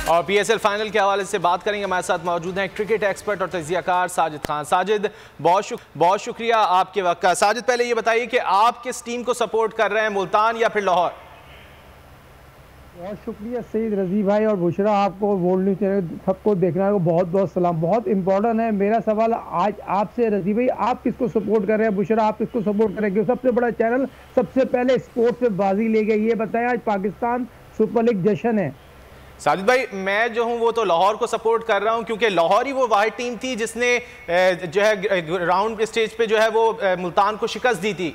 और PSL final के हवाले से बात करेंगे। हमारे साथ मौजूद हैं क्रिकेट एक्सपर्ट और तजियाकार साजिद खान। साजिद, बहुत शुक्रिया आपके वक्त का। साजिद, पहले ये बताइए कि आप किस टीम को सपोर्ट कर रहे हैं, मुल्तान या फिर लाहौर? बहुत शुक्रिया सईद रजी भाई और बुशरा, आपको वर्ल्ड न्यूज़ चैनल सबको देखने को बहुत बहुत सलाम। बहुत इंपॉर्टेंट है मेरा सवाल आज आपसे रजी भाई, आप किसको सपोर्ट कर रहे हैं? बुशरा, आप किसको सपोर्ट करेंगे? सबसे बड़ा चैनल सबसे पहले स्पोर्ट्स पे बाजी ले गया, ये बताएं आज पाकिस्तान सुपर लीग जश्न है। साजिद भाई, मैं जो हूं वो तो लाहौर को सपोर्ट कर रहा हूं, क्योंकि लाहौर ही वो वाहिद टीम थी जिसने जो है राउंड स्टेज पे जो है वो मुल्तान को शिकस्त दी थी।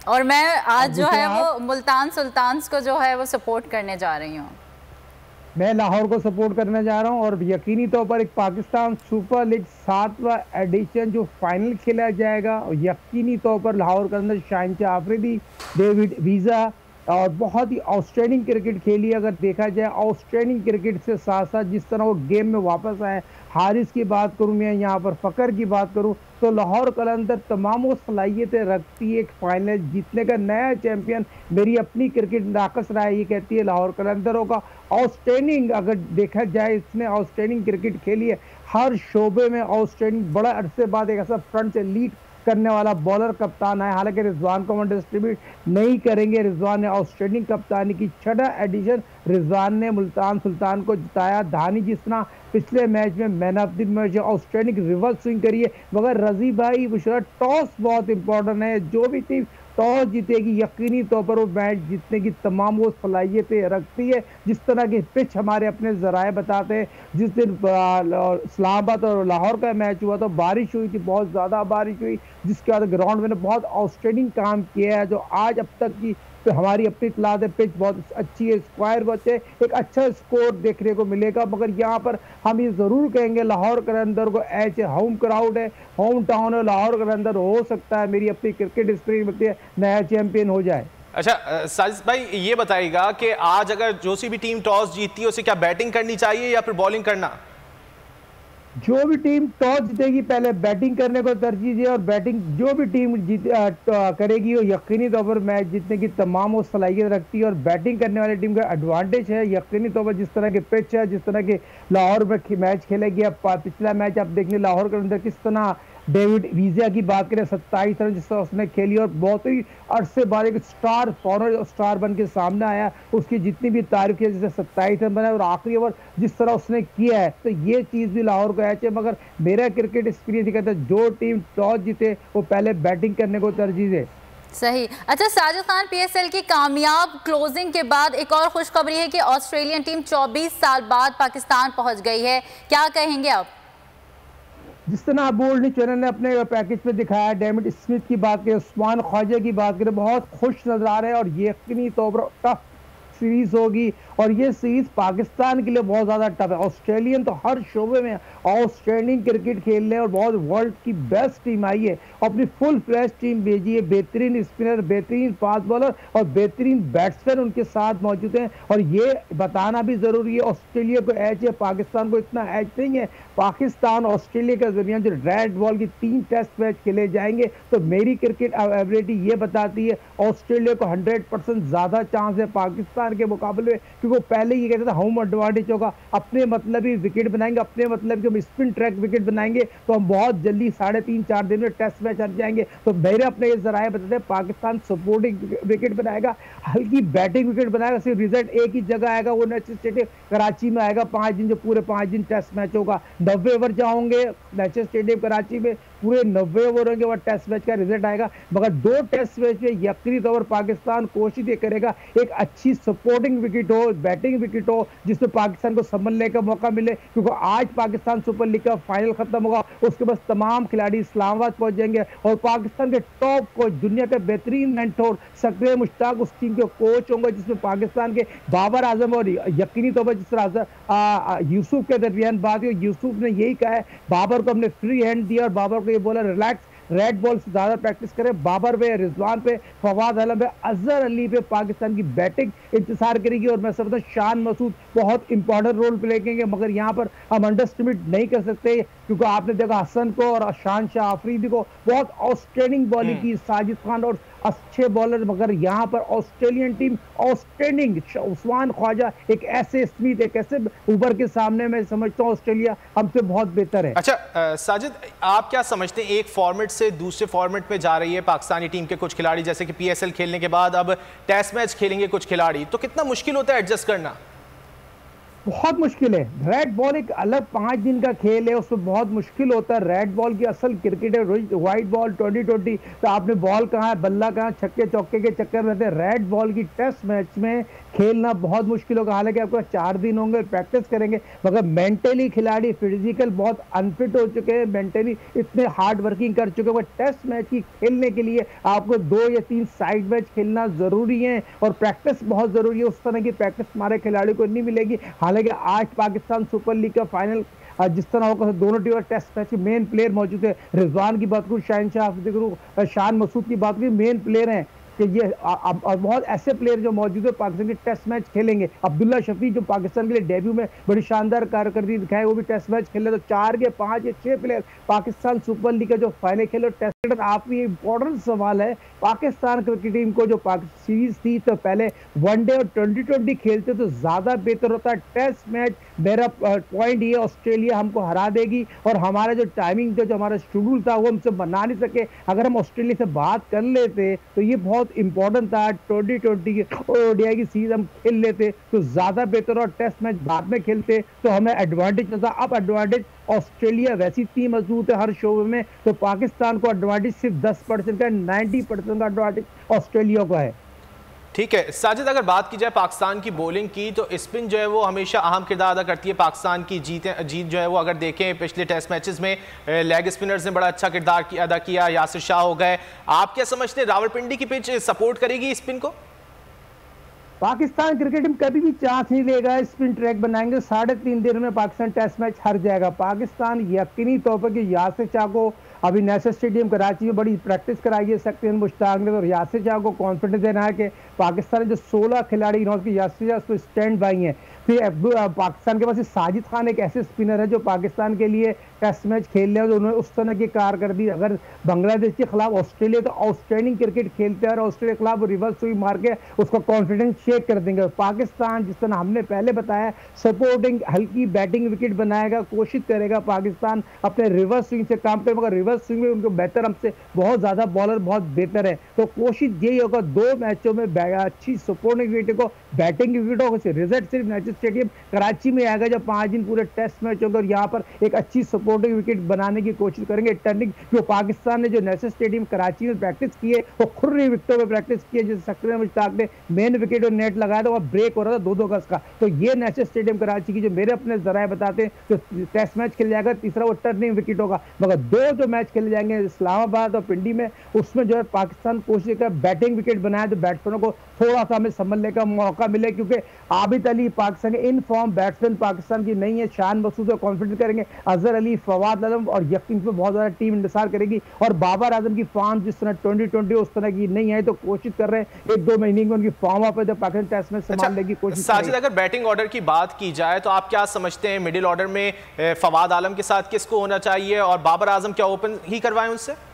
और मैं आज जो है वो मुल्तान सुल्तान्स को जो है वो सपोर्ट करने जा रही हूँ। मैं लाहौर को सपोर्ट करने जा रहा हूँ और यकीनी तौर पर एक पाकिस्तान सुपर लीग 7वां एडिशन जो फाइनल खेला जाएगा, यकीनी तौर पर लाहौर के अंदर शाहिनशाह आफरीदी, डेविड वीज़ा और बहुत ही आउटस्टैंडिंग क्रिकेट खेली। अगर देखा जाए आउटस्टैंडिंग क्रिकेट से साथ साथ जिस तरह वो गेम में वापस आए, हारिस की बात करूं, मैं यहाँ पर फ़कर की बात करूं, तो लाहौर कलंदर तमाम वो सलाहियतें रखती है। एक फाइनल जीतने का नया चैंपियन मेरी अपनी क्रिकेट नाकस राय ये कहती है लाहौर कलंदरों का आउटस्टैंडिंग, अगर देखा जाए इसने आउटस्टैंडिंग क्रिकेट खेली है, हर शोबे में आउटस्टैंडिंग। बड़ा अरसे बाद एक ऐसा फ्रंट से लीड करने वाला बॉलर कप्तान है। हालांकि रिजवान को हम डिस्ट्रीब्यूट नहीं करेंगे, रिजवान ने आउटस्टैंडिंग कप्तानी की 6वां एडिशन रिजवान ने मुल्तान सुल्तान को जिताया। धानी जिस तरह पिछले मैच में man of the match outstanding reverse swing करी है। मगर रजी भाई बुशरा, टॉस बहुत इंपॉर्टेंट है। जो भी टीम टॉस जीतेगी यकीनी तौर पर वो मैच जीतने की तमाम वो सलाहियतें रखती है। जिस तरह की पिच हमारे अपने जराए बताते हैं, जिस दिन इस्लामाबाद और लाहौर का मैच हुआ तो बारिश हुई थी, बहुत ज़्यादा बारिश हुई, जिसके बाद ग्राउंड में बहुत आउटस्टैंडिंग काम किया है। जो आज अब तक की तो हमारी अपनी इतलात है, पिच बहुत अच्छी है, स्क्वायर बहुत है, एक अच्छा स्कोर देखने को मिलेगा। मगर यहाँ पर हम ये ज़रूर कहेंगे लाहौर के अंदर को एच होम क्राउड है, होम टाउन है, लाहौर के अंदर हो सकता है मेरी अपनी क्रिकेट स्क्रीन में नया चैंपियन हो जाए। अच्छा साजिद भाई, ये बताइएगा कि आज अगर जो सी भी टीम टॉस जीतती है उसे क्या बैटिंग करनी चाहिए या फिर बॉलिंग करना? जो भी टीम टॉस जीतेगी पहले बैटिंग करने को तरजीह है और बैटिंग जो भी टीम करेगी वो यकीनी तौर पर मैच जीतने की तमाम वो सलाहियत रखती है। और बैटिंग करने वाली टीम का एडवांटेज है यकीनी तौर पर, जिस तरह के पिच है, जिस तरह के लाहौर में मैच खेला गया। पिछला मैच आप देखिए लाहौर के अंदर किस तरह डेविड वीज़ा की बात करें, 27 रन जिस तरह उसने खेली और बहुत ही अरसे बाद एक स्टार फॉरनर स्टार बन के सामने आया। उसकी जितनी भी तारीफ है, जैसे 27 रन बनाए और आखिरी ओवर जिस तरह उसने किया है, तो ये चीज़ भी लाहौर को ऐसे। मगर मेरा क्रिकेट एक्सपीरियंस कहता है जो टीम टॉस जीते वो पहले बैटिंग करने को तरजीह दे। सही। अच्छा साजिद खान, पीएसएल की कामयाब क्लोजिंग के बाद एक और खुशखबरी है कि ऑस्ट्रेलियन टीम 24 साल बाद पाकिस्तान पहुंच गई है, क्या कहेंगे आप? जिस तरह आप वर्ल्ड न्यूज़ चैनल ने अपने पैकेज में दिखाया, डेविड स्मिथ की बात करें, उस्मान ख्वाजा की बात करें, बहुत खुश नजर आ रहे हैं और यकीनी तौर पर टफ सीरीज होगी और ये सीरीज पाकिस्तान के लिए बहुत ज़्यादा टफ है। ऑस्ट्रेलियन तो हर शोबे में आउटस्टैंडिंग क्रिकेट खेल रहे हैं और बहुत वर्ल्ड की बेस्ट टीम आई है, अपनी फुल फ्लैश टीम भेजी है। बेहतरीन स्पिनर, बेहतरीन फास्ट बॉलर और बेहतरीन बैट्समैन उनके साथ मौजूद हैं। और ये बताना भी ज़रूरी है ऑस्ट्रेलिया को एज है, पाकिस्तान को इतना एज नहीं है। पाकिस्तान ऑस्ट्रेलिया के दरमियान जो रेड बॉल की 3 टेस्ट मैच खेले जाएंगे तो मेरी क्रिकेट एबिलिटी ये बताती है ऑस्ट्रेलिया को 100% ज़्यादा चांस है पाकिस्तान के मुकाबले में, क्योंकि वो पहले ये कहते थे होम एडवांटेज होगा, अपने मतलब ही विकेट बनाएंगे, अपने मतलब कि हम स्पिन ट्रैक विकेट बनाएंगे तो हम बहुत जल्दी 3.5-4 दिन में टेस्ट मैच हट जाएंगे। तो मेरे अपने ये जराए बताते हैं पाकिस्तान सपोर्टिंग विकेट बनाएगा, हल्की बैटिंग विकेट बनाएगा। सिर्फ रिजल्ट एक ही जगह आएगा, वो नेशनल स्टेडियम कराची में आएगा। 5 दिन जो पूरे 5 दिन टेस्ट मैच होगा, 90 ओवर जाओगे नेशनल स्टेडियम कराची में, पूरे 90 ओवर होंगे, वह टेस्ट मैच का रिजल्ट आएगा। मगर 2 टेस्ट मैच में यकीनी तौर पर पाकिस्तान कोशिश ये करेगा एक अच्छी सपोर्टिंग विकेट हो, बैटिंग विकेट हो, जिसमें पाकिस्तान को संभलने का मौका मिले। क्योंकि आज पाकिस्तान सुपर लीग का फाइनल खत्म होगा, उसके बाद तमाम खिलाड़ी इस्लामाबाद पहुंच जाएंगे और पाकिस्तान के टॉप कोच, दुनिया के बेहतरीन मेंटोर सकरे मुश्ताक उस टीम के कोच होंगे, जिसमें पाकिस्तान के बाबर आजम और यकीनी तौर पर जिस तरह यूसुफ के दरमियान बात हुई, यूसुफ ने यही कहा है बाबर को हमने फ्री हैंड दिया और बाबर को ये बोला रिलैक्स, रेड बॉल से ज़्यादा प्रैक्टिस करें। बाबर पे, रिजवान पे, फवाद आलम पे, अजहर अली पे पाकिस्तान की बैटिंग इंतजार करेगी और मैं समझता हूँ शान मसूद बहुत इंपॉर्टेंट रोल प्ले करेंगे। मगर यहाँ पर हम अंडरस्टिमेट नहीं कर सकते क्योंकि आपने देखा हसन को और शाहिनशाह आफरीदी को बहुत आउटस्टैंडिंग बॉलिंग की, साजिद खान और अच्छे बॉलर, मगर यहाँ पर Australian team outstanding, Usman Khawaja एक ऐसे स्मिथ, एक ऐसे ऊपर के सामने मैं समझता हूँ ऑस्ट्रेलिया हमसे बहुत बेहतर है। अच्छा साजिद, आप क्या समझते हैं, एक फॉर्मेट से दूसरे फॉर्मेट में जा रही है पाकिस्तानी टीम के कुछ खिलाड़ी, जैसे कि PSL खेलने के बाद अब टेस्ट मैच खेलेंगे कुछ खिलाड़ी, तो कितना मुश्किल होता है एडजस्ट करना? बहुत मुश्किल है। रेड बॉल एक अलग 5 दिन का खेल है, उसमें बहुत मुश्किल होता है। रेड बॉल की असल क्रिकेट है, व्हाइट बॉल 2020 तो आपने बॉल कहाँ है, बल्ला कहाँ, छक्के चौके के चक्कर में रहते हैं। रेड बॉल की टेस्ट मैच में खेलना बहुत मुश्किल होगा। हालांकि आपको 4 दिन होंगे, प्रैक्टिस करेंगे, मगर मेंटली खिलाड़ी फिजिकल बहुत अनफिट हो चुके हैं, मेंटली इतने हार्ड वर्किंग कर चुके हैं। टेस्ट मैच की खेलने के लिए आपको 2 या 3 साइड मैच खेलना जरूरी है और प्रैक्टिस बहुत जरूरी है। उस तरह की प्रैक्टिस हमारे खिलाड़ियों को नहीं मिलेगी। हालांकि आज पाकिस्तान सुपर लीग का फाइनल जिस तरह होगा, दोनों टीम टेस्ट मैच के मेन प्लेयर मौजूद है। रिजवान की बात करूँ, शहनशाह, शान मसूद की बात करूँ, मेन प्लेयर हैं कि ये और बहुत ऐसे प्लेयर जो मौजूद है पाकिस्तान के टेस्ट मैच खेलेंगे। अब्दुल्ला शफी जो पाकिस्तान के लिए डेब्यू में बड़ी शानदार कारकर्दगी दिखाए, वो भी टेस्ट मैच खेले। तो 4 या 5 या 6 प्लेयर पाकिस्तान सुपर लीग का जो फाइनल खेले टेस्ट। आप ये इंपॉर्टेंट सवाल है, पाकिस्तान क्रिकेट टीम को जो सीरीज थी तो पहले वनडे और 2020 खेलते तो ज्यादा बेहतर होता है। टेस्ट मैच मेरा पॉइंट ये, ऑस्ट्रेलिया हमको हरा देगी और हमारा जो टाइमिंग जो हमारा शेड्यूल था वो हमसे बना नहीं सके। अगर हम ऑस्ट्रेलिया से बात कर लेते तो ये बहुत इंपॉर्टेंट था, 2020 की ODI की सीरीज हम खेल लेते तो ज्यादा बेहतर, और टेस्ट मैच बाद में खेलते तो हमें एडवांटेज होता। अब एडवांटेज ऑस्ट्रेलिया वैसी टीम मजबूत है हर शोबे में, तो पाकिस्तान को एडवांटेज सिर्फ 10% का, 90% का एडवांटेज ऑस्ट्रेलिया को है। ठीक है साजिद, अगर बात की जाए पाकिस्तान की बॉलिंग की, तो स्पिन जो है वो हमेशा अहम किरदार अदा करती है पाकिस्तान की जीत जो है वो। अगर देखें पिछले टेस्ट मैचेस में लेग स्पिनर्स ने बड़ा अच्छा किरदार अदा किया, यासिर शाह हो गए। आप क्या समझते हैं, रावलपिंडी की पिच सपोर्ट करेगी स्पिन को? पाकिस्तान क्रिकेट टीम कभी भी चांस नहीं लेगा, स्पिन ट्रैक बनाएंगे। 3.5 दिन में पाकिस्तान टेस्ट मैच हार जाएगा। पाकिस्तान यकीनी तौर पर कि यासिर शाह को अभी नेशनल स्टेडियम कराची में बड़ी प्रैक्टिस कराई है शक्तिन मुश्ताक ने, और यासिर शाह को कॉन्फिडेंस देना है कि पाकिस्तान जो 16 खिलाड़ी यासिर शाह स्टैंड बाई हैं। फिर पाकिस्तान के पास साजिद खान एक ऐसे स्पिनर है जो पाकिस्तान के लिए टेस्ट मैच खेल रहे हैं, उन्होंने उस तरह की कारकर्दगी। अगर बांग्लादेश के खिलाफ ऑस्ट्रेलिया तो आउटस्टैंडिंग क्रिकेट खेलते हैं और ऑस्ट्रेलिया के खिलाफ रिवर्स स्विंग मार के उसका कॉन्फिडेंस शेक कर देंगे। पाकिस्तान जिस तरह हमने पहले बताया, सपोर्टिंग हल्की बैटिंग विकेट बनाएगा, कोशिश करेगा पाकिस्तान अपने रिवर्स स्विंग से काम करे, मगर रिवर्स स्विंग में उनको बेहतर, हमसे बहुत ज्यादा बॉलर बहुत बेहतर है। तो कोशिश यही होगा 2 मैचों में अच्छी सपोर्टिंग विकेट को, बैटिंग विकेट हो। रिजल्ट सिर्फ नेशनल स्टेडियम कराची में आएगा जब 5 दिन पूरे टेस्ट मैच होगा, और यहाँ पर एक अच्छी सपोर्टिंग विकेट बनाने की कोशिश करेंगे। टर्निंग जो पाकिस्तान ने जो नेशनल स्टेडियम कराची में प्रैक्टिस की है वो खुर्री विकेटों में प्रैक्टिस की है, जैसे शक्तिन मुश्ताक ने मेन विकेट और नेट लगाया था, वह ब्रेक हो रहा था 2-2 गज का। तो ये नेशनल स्टेडियम कराची की जो मेरे अपने जराए बताते हैं तो टेस्ट मैच खेल जाएगा, तीसरा वो टर्निंग विकेट होगा। मगर 2 जो मैच खेले जाएंगे इस्लामाबाद और पिंडी में, उसमें जो है पाकिस्तान कोशिश कर बैटिंग विकेट बनाया तो बैट्समैनों को थोड़ा सा हमें संभलने का मौका मिले, क्योंकि आबिद अली पाकिस्तान के इन फॉर्म बैट्समैन पाकिस्तान की नहीं है। शान मसूद कॉन्फिडेंस करेंगे, अजहर अली, फवाद आलम और यकीन पे बहुत ज्यादा टीम इंतजार करेगी। और बाबर आजम की फॉर्म जिस तरह 2020 उस तरह की नहीं है, तो कोशिश कर रहे हैं 1-2 महीने में उनकी फॉर्म वापस जब पाकिस्तान टेस्ट में संभालने की कोशिश। साजिद, अगर बैटिंग ऑर्डर की बात की जाए तो आप क्या समझते हैं, मिडिल ऑर्डर में फवाद आलम के साथ किसको होना चाहिए, और बाबर आजम क्या ओपन ही करवाएं उनसे?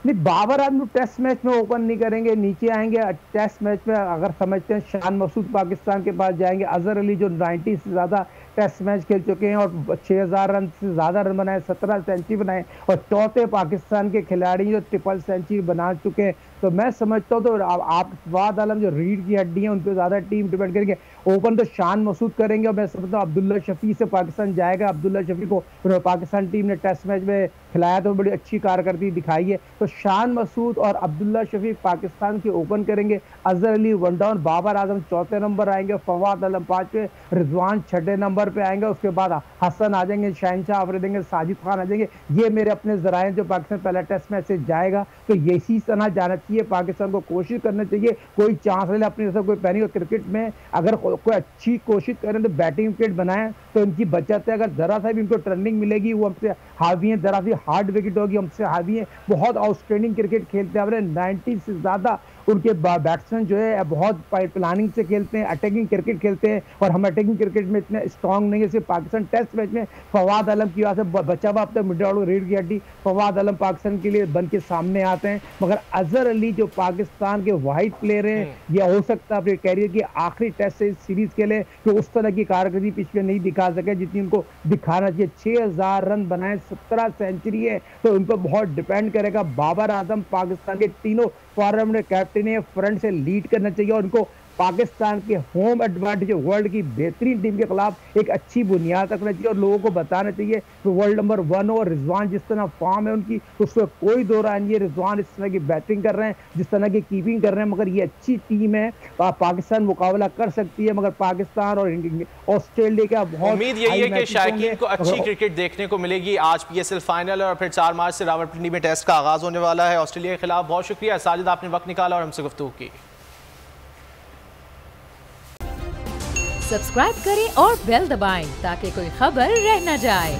नहीं, बाबर आजम टेस्ट मैच में ओपन नहीं करेंगे, नीचे आएंगे। टेस्ट मैच में अगर समझते हैं शान मसूद पाकिस्तान के पास जाएंगे, अजहर अली जो 90 से ज्यादा टेस्ट मैच खेल चुके हैं और 6000 रन से ज्यादा रन बनाए, 17 सेंचुरी बनाए, और चौथे पाकिस्तान के खिलाड़ी जो ट्रिपल सेंचुरी बना चुके हैं। तो मैं समझता हूँ तो आप फवाद आलम जो रीढ़ की हड्डी है उन पर ज्यादा टीम डिपेंड करेंगे। ओपन तो शान मसूद करेंगे, और मैं समझता हूँ अब्दुल्ला शफी से पाकिस्तान जाएगा। अब्दुल्ला शफी को पाकिस्तान टीम ने टेस्ट मैच में खिलाया तो बड़ी अच्छी कारकर्दगी दिखाई है। तो शान मसूद और अब्दुल्ला शफी पाकिस्तान के ओपन करेंगे, अजहर अली 1 डाउन, बाबर आजम 4थे नंबर आएंगे, फवाद आलम 5वें, रिजवान 6ठे नंबर पे आएंगे। उसके बाद हसन आ जाएंगे, शहनशाह आफरीदी, साजिद खान आ जाएंगे। ये मेरे अपने जराए जो पाकिस्तान पहला टेस्ट मैच से जाएगा, तो यही तरह जाना चाहिए। पाकिस्तान को कोशिश करना चाहिए, कोई चांस ले अपनी तरफ कोई पैनिंग। क्रिकेट में अगर कोई अच्छी कोशिश करें तो बैटिंग विकेट बनाएं तो इनकी बचत है। अगर जरा सा भी इनको टर्निंग मिलेगी, वो हमसे हावी है, जरा सी हार्ड विकेट होगी, हमसे हावी है। बहुत आउटस्टैंडिंग क्रिकेट खेलते हैं, 90 से ज्यादा उनके बैट्समैन जो है बहुत प्लानिंग से खेलते हैं, अटैकिंग क्रिकेट खेलते हैं, और हम अटैकिंग क्रिकेट में इतने स्ट्रांग नहीं है। सिर्फ पाकिस्तान टेस्ट मैच में फवाद आलम की वजह से बचा हुआ अपने मिड ऑर्डर रीढ़ की हड्डी फवाद आलम पाकिस्तान के लिए बन के सामने आते हैं, मगर अजहर अली जो पाकिस्तान के वाइड प्लेयर हैं, यह हो सकता है अपने कैरियर की आखिरी टेस्ट से सीरीज के लिए तो उस तरह की कारकर्दगी पिच पे नहीं दिखा सके जितनी उनको दिखाना चाहिए। 6000 रन बनाए, 17 सेंचुरी है, तो उन पर बहुत डिपेंड करेगा। बाबर आजम पाकिस्तान के तीनों फॉर्मेट में कैप्टन है, फ्रंट से लीड करना चाहिए और उनको पाकिस्तान के होम एडवांटेज वर्ल्ड की बेहतरीन टीम के खिलाफ एक अच्छी बुनियाद रखना चाहिए और लोगों को बताना चाहिए कि वर्ल्ड नंबर 1 और रिजवान जिस तरह फॉर्म है उनकी, उसमें कोई दो राय नहीं है। रिजवान इस तरह की बैटिंग कर रहे हैं, जिस तरह की कीपिंग कर रहे हैं, मगर ये अच्छी टीम है, पाकिस्तान मुकाबला कर सकती है, मगर पाकिस्तान और ऑस्ट्रेलिया का बहुत उम्मीद यही है कि शायकीन को अच्छी क्रिकेट देखने को मिलेगी। आज PSL फाइनल और फिर 4 मार्च से रावलपिंडी में टेस्ट का आगाज होने वाला है ऑस्ट्रेलिया के खिलाफ। बहुत शुक्रिया साजिद, आपने वक्त निकाला और हमसे गुफ्तगू की। सब्सक्राइब करें और बेल दबाएं ताकि कोई खबर रह न जाए।